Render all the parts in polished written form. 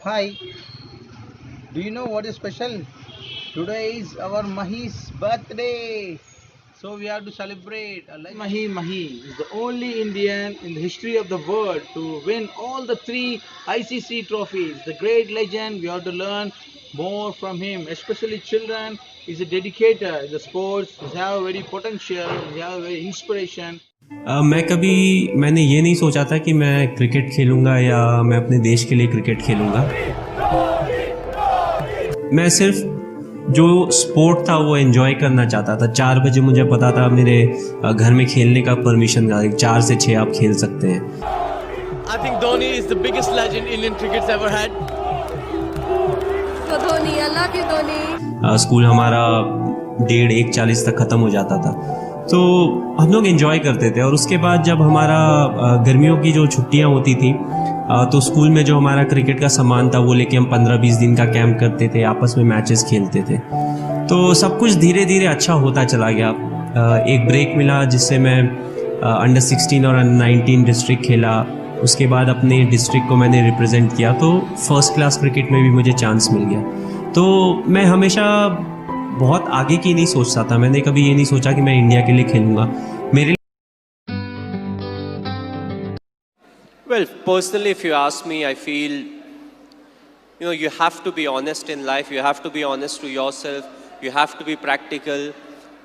Hi, do you know what is special? Today is our Mahi's birthday. So we have to celebrate. Mahi is the only Indian in the history of the world to win all the three ICC trophies. The great legend, we have to learn more from him, especially children. He's a dedicator in the sports. He have a very potential. He have a very inspiration. मैंने ये नहीं सोचा था कि मैं cricket खेलूँगा या मैं अपने देश के लिए क्रिकेट खेलूँगा। मैं सिर्फ जो स्पोर्ट था वो एंजॉय करना चाहता था। 4 बजे मुझे पता था मेरे घर में खेलने का परमिशन था, 4 से 6 आप खेल सकते हैं। I think Dhoni is the biggest legend Indian cricket's ever had. Dhoni, I love you Dhoni. School हमारा 1:30-1:40 तक ख़त्म हो जाता था, तो हम लोग एंजॉय करते थे। और उसके बाद जब हमारा गर्मियों की जो छुट्टियां होती थी, तो स्कूल में जो हमारा क्रिकेट का सामान था वो लेके हम 15-20 दिन का कैंप करते थे, आपस में मैचेस खेलते थे। तो सब कुछ धीरे धीरे अच्छा होता चला गया। एक ब्रेक मिला जिससे मैं अंडर 16 और अंडर 19 डिस्ट्रिक्ट खेला। उसके बाद अपने डिस्ट्रिक्ट को मैंने रिप्रेजेंट किया, तो फर्स्ट क्लास क्रिकेट में भी मुझे चांस मिल गया। तो मैं हमेशा बहुत आगे की नहीं सोचता था। मैंने कभी ये नहीं सोचा कि मैं इंडिया के लिए खेलूँगा। मेरे Well, personally, if you ask me, I feel, you have to be honest in life. You have to be honest to yourself. You have to be practical.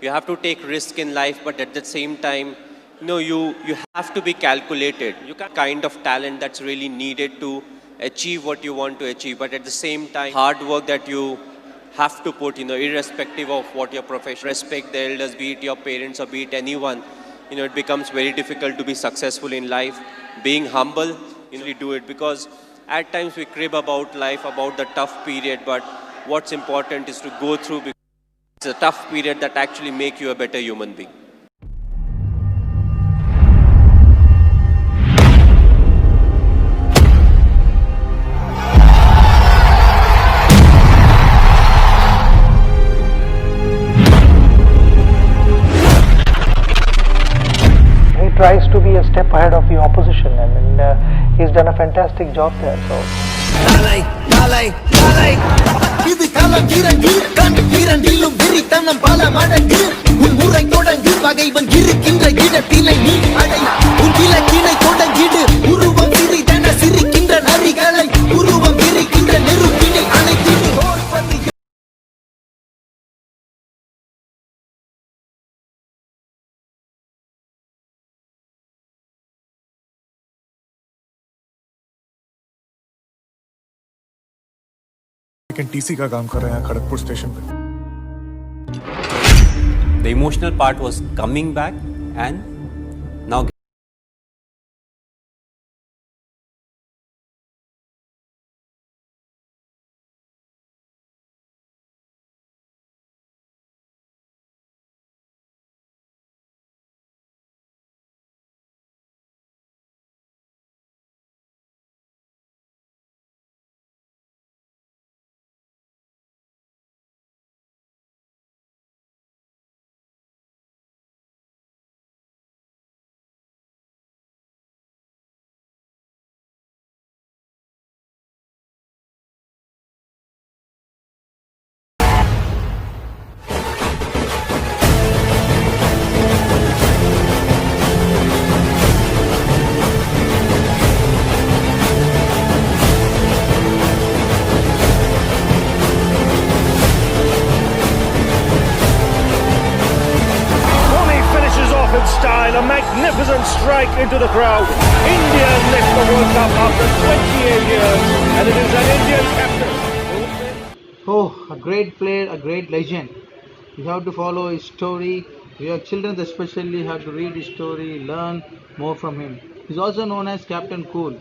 You have to take risk in life, but at the same time, you have to be calculated. You got kind of talent that's really needed to achieve what you want to achieve, but at the same time, hard work that you have to put, irrespective of what your profession. Respect the elders, be it your parents or be it anyone. It becomes very difficult to be successful in life. Being humble, we do it because at times we crib about life, about the tough period, but what's important is to go through because it's a tough period that actually make you a better human being. Tries to be a step ahead of the opposition, and he's done a fantastic job there. So. இது களம் இரண்டு கண்டு இரண்டிலும் விரித்தனம் பல மடங்கு உன் முறை தொடங்கு பகைவன் இருக்கின்ற இடத்திலே நீ அடை உன் இலக்கினை தொடங்கிடு உருவம் சிறிதென சிரிக்கின்ற நரிகளை உருவம் விரிக்கின்ற நெருப்பினை அணைத்திடு टीसी का काम कर रहे हैं खड़गपुर स्टेशन पे। The emotional part was coming back and now style, a magnificent strike into the crowd. India lift the World Cup after 28 years, and it is an Indian captain. Oh, a great player, a great legend. You have to follow his story. Your children especially have to read his story, learn more from him. He's also known as Captain Cool.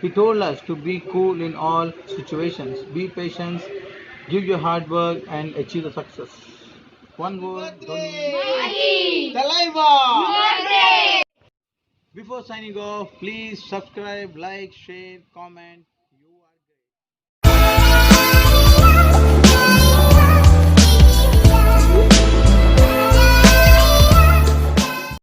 He told us to be cool in all situations. Be patient, give your hard work and achieve the success. One word, Dhoni. Saliva! Before signing off, please subscribe, like, share, comment.